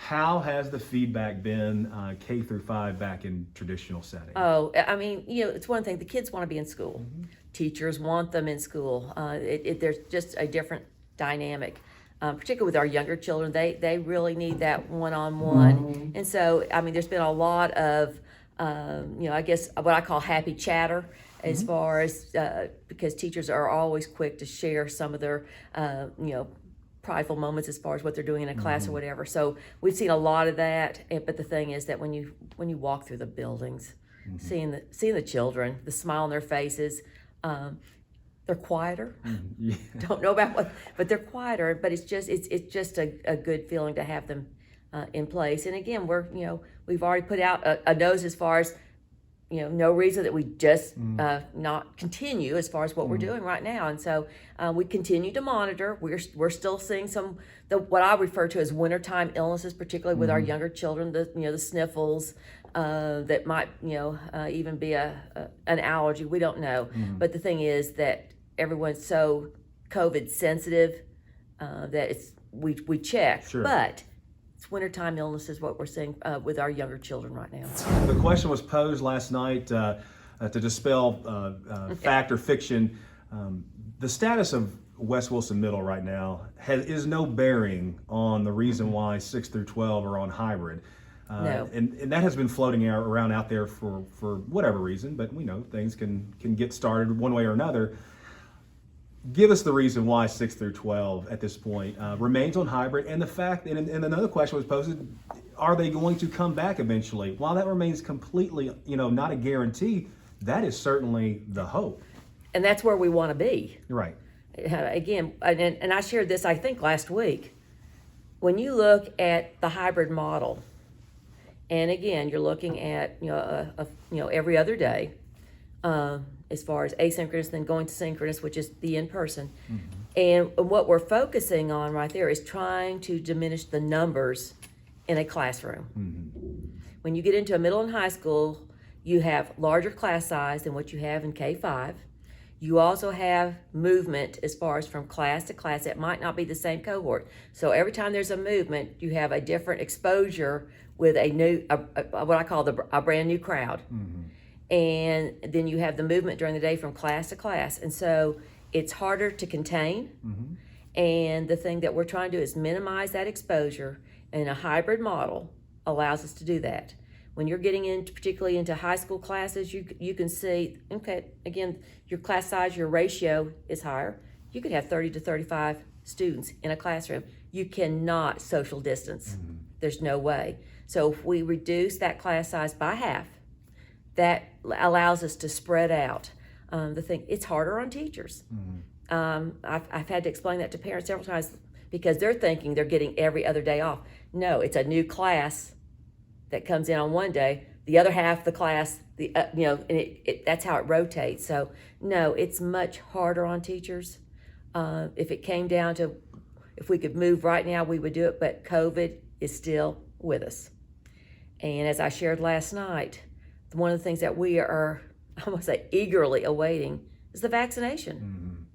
How has the feedback been K through 5 back in traditional setting? Oh, I mean, it's one thing. The kids want to be in school. Teachers want them in school. There's just a different dynamic, particularly with our younger children. They really need that one-on-one. And so, I mean, there's been a lot of, I guess what I call happy chatter as far as, because teachers are always quick to share some of their, prideful moments as far as what they're doing in a class or whatever. So we've seen a lot of that. But the thing is that when you walk through the buildings, seeing the children, the smile on their faces, they're quieter. Yeah. Don't know about what, but they're quieter. But it's just a good feeling to have them in place. And again, we've already put out a nose as far as, no reason that we just not continue as far as what we're doing right now. And so we continue to monitor. We're still seeing what I refer to as wintertime illnesses, particularly with our younger children, the sniffles, that might, even be an allergy. We don't know. But the thing is that everyone's so COVID sensitive that we check. Sure. But it's wintertime illnesses, what we're seeing with our younger children right now. The question was posed last night to dispel fact or fiction. The status of West Wilson Middle right now is no bearing on the reason why 6 through 12 are on hybrid. No. And that has been floating around out there for whatever reason, but we know things can get started one way or another. Give us the reason why 6 through 12 at this point remains on hybrid, and the fact, and another question was posed, are they going to come back eventually? While that remains completely, not a guarantee, that is certainly the hope. And that's where we want to be. Right. Again, and I shared this, I think, last week. When you look at the hybrid model, and again, you're looking at, every other day, as far as asynchronous, then going to synchronous, which is the in-person. And what we're focusing on right there is trying to diminish the numbers in a classroom. When you get into a middle and high school, you have larger class size than what you have in K-5. You also have movement as far as from class to class. It might not be the same cohort. So every time there's a movement, you have a different exposure with a new, what I call a brand new crowd. And then you have the movement during the day from class to class. And so it's harder to contain. And the thing that we're trying to do is minimize that exposure, and a hybrid model allows us to do that. When you're getting into, particularly into high school classes, you can see, okay, again, your class size, your ratio is higher. You could have 30 to 35 students in a classroom. You cannot social distance. There's no way. So if we reduce that class size by half, that allows us to spread out. It's harder on teachers. I've had to explain that to parents several times because they're thinking they're getting every other day off. No, it's a new class that comes in on one day, the other half of the class, and that's how it rotates. So no, it's much harder on teachers. If it came down to, if we could move right now, we would do it, but COVID is still with us. And as I shared last night, one of the things that we are, I must say, eagerly awaiting is the vaccination.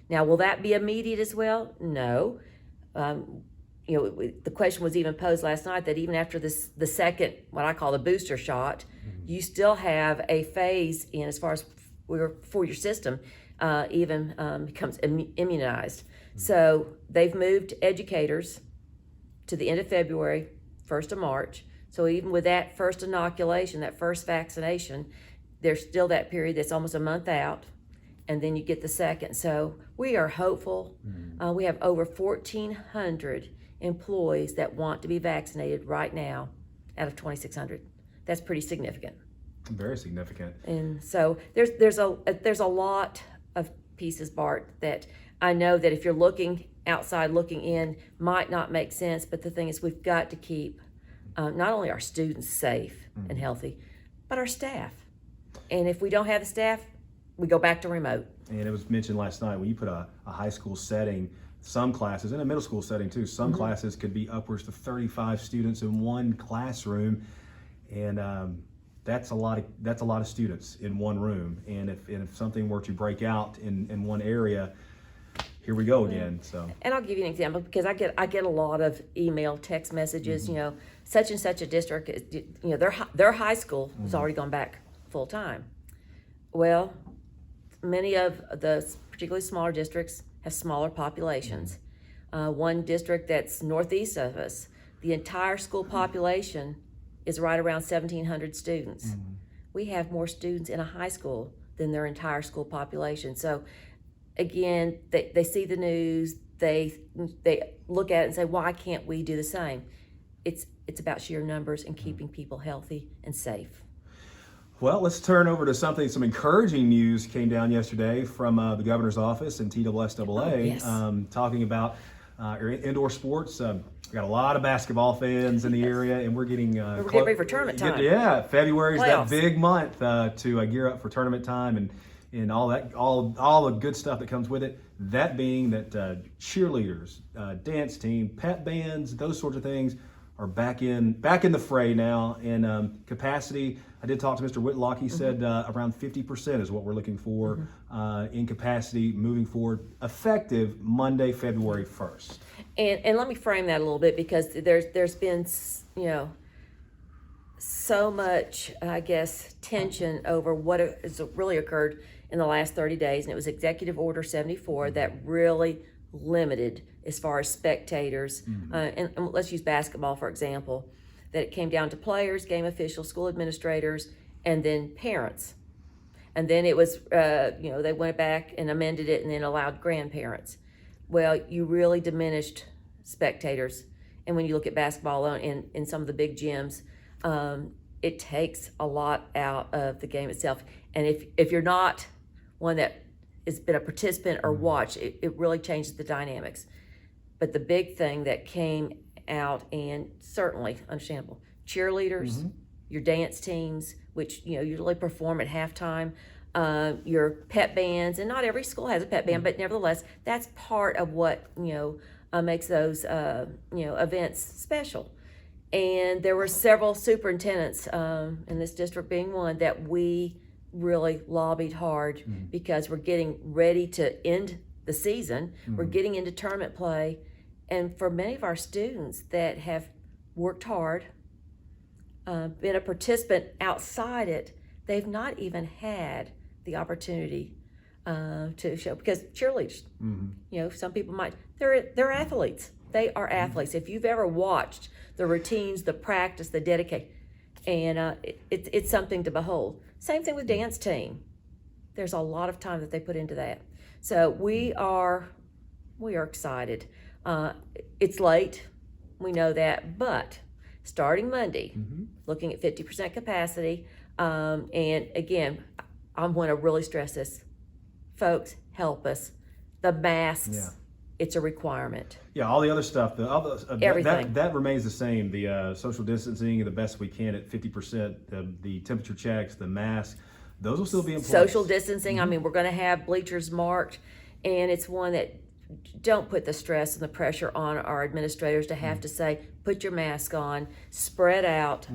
Now, will that be immediate as well? No. The question was even posed last night that even after the second, what I call the booster shot, you still have a phase in as far as for your system becomes immunized. So they've moved educators to the end of February, 1st of March. So even with that first inoculation, that first vaccination, there's still that period that's almost a month out, and then you get the second. So we are hopeful. We have over 1,400 employees that want to be vaccinated right now out of 2,600. That's pretty significant. Very significant. And so there's a lot of pieces, Bart, that I know that if you're looking outside, looking in, might not make sense. But the thing is, we've got to keep not only our students safe and healthy, but our staff. And if we don't have the staff, we go back to remote. And it was mentioned last night, when you put a high school setting, some classes, in a middle school setting too, some classes could be upwards of 35 students in one classroom. And that's a lot of students in one room. And if something were to break out in one area, here we go again. So And I'll give you an example because I get a lot of email, text messages. Such and such a district, their high school has already gone back full time. Well, many of the particularly smaller districts have smaller populations. One district that's northeast of us, the entire school population is right around 1,700 students. We have more students in a high school than their entire school population. So again, they see the news, they look at it and say, why can't we do the same? It's about sheer numbers and keeping people healthy and safe. well, let's turn over to some encouraging news came down yesterday from the governor's office and TSSAA, Oh, yes. talking about indoor sports. We got a lot of basketball fans in the area, and we're getting We're getting ready for tournament time. Yeah, February is that Playoffs. big month to gear up for tournament time and all that, all the good stuff that comes with it. That being that cheerleaders, dance team, pep bands, those sorts of things are back in the fray now. And capacity, I did talk to Mr. Whitlock. He said around 50% is what we're looking for in capacity moving forward, effective Monday, February 1st. And let me frame that a little bit because there's been so much, I guess, tension over what has really occurred in the last 30 days, and it was Executive Order 74 that really limited as far as spectators. And let's use basketball for example. That it came down to players, game officials, school administrators, and then parents. And then it was, they went back and amended it and then allowed grandparents. Well, you really diminished spectators. And when you look at basketball in some of the big gyms, it takes a lot out of the game itself. And if you're not one that has been a participant or watched, it really changes the dynamics. But the big thing that came out, and certainly understandable, cheerleaders, your dance teams, which usually perform at halftime, your pep bands, and not every school has a pep band, but nevertheless, that's part of what makes those events special. And there were several superintendents in this district, being one, that we really lobbied hard because we're getting ready to end the season. We're getting into tournament play. And for many of our students that have worked hard, been a participant outside it, they've not even had the opportunity to show, because cheerleaders, some people they're athletes. They are athletes. If you've ever watched the routines, the practice, the dedication, and it's something to behold. Same thing with dance team. There's a lot of time that they put into that. So we are excited. It's late, we know that, but starting Monday, looking at 50% capacity, and again, I want to really stress this. Folks, help us. The masks, it's a requirement. Yeah, all the other stuff, Everything. that remains the same. The social distancing, the best we can at 50%, the temperature checks, the mask, those will still be in place. Social distancing, I mean, we're going to have bleachers marked, and it's one that don't put the stress and the pressure on our administrators to have to say, put your mask on, spread out,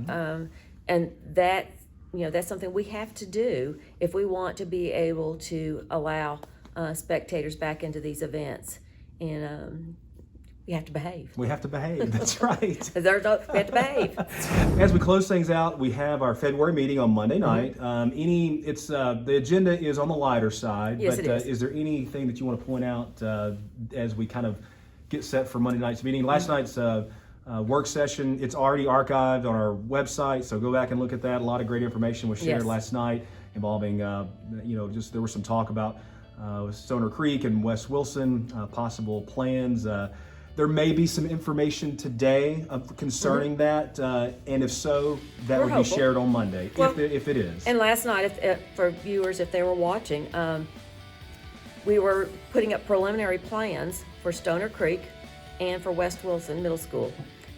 and that's something we have to do if we want to be able to allow spectators back into these events. And we have to behave. We have to behave. That's right. We have to behave. As we close things out, we have our February meeting on Monday night. The agenda is on the lighter side, Yes, but it is. Is there anything that you want to point out as we kind of get set for Monday night's meeting? Last night's work session, it's already archived on our website, so go back and look at that. A lot of great information was shared Yes. last night involving, just there was some talk about Stoner Creek and West Wilson, possible plans. There may be some information today concerning that, and if so, that We're would hopeful. be shared on Monday, Well, if it is. And last night, for viewers, if they were watching, we were putting up preliminary plans for Stoner Creek and for West Wilson Middle School,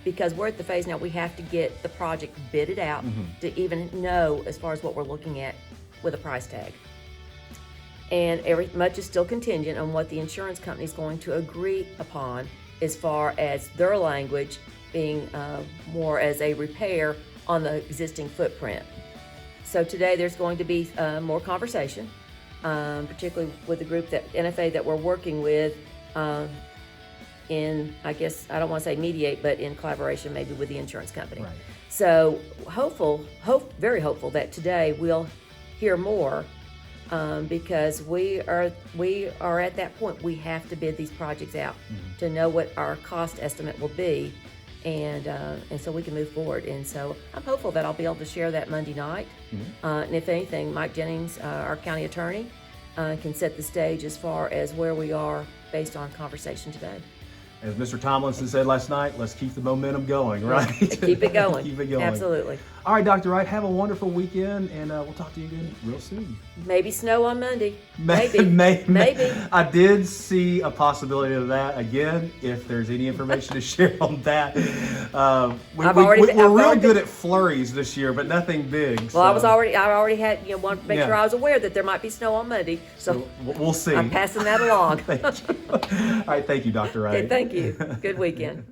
because we're at the phase now we have to get the project bidded out to even know as far as what we're looking at with a price tag. And much is still contingent on what the insurance company is going to agree upon as far as their language being more as a repair on the existing footprint. So today there's going to be more conversation, particularly with the group that NFA that we're working with, in, I guess, I don't want to say mediate, but in collaboration maybe with the insurance company. Right. So very hopeful that today we'll hear more, because we are at that point. We have to bid these projects out to know what our cost estimate will be, and so we can move forward. And so I'm hopeful that I'll be able to share that Monday night. And if anything, Mike Jennings, our county attorney, can set the stage as far as where we are based on conversation today. As Mr. Tomlinson said last night, let's keep the momentum going, right? Keep it going. Keep it going. Absolutely. All right, Dr. Wright, have a wonderful weekend, and we'll talk to you again real soon. Maybe snow on Monday. Maybe. Maybe. I did see a possibility of that. Again, if there's any information to share on that. We're real good at flurries this year, but nothing big. Well, I already had, wanted to make sure I was aware that there might be snow on Monday. So we'll see. I'm passing that along. Thank you. All right, thank you, Dr. Wright. Okay, thank you. Good weekend.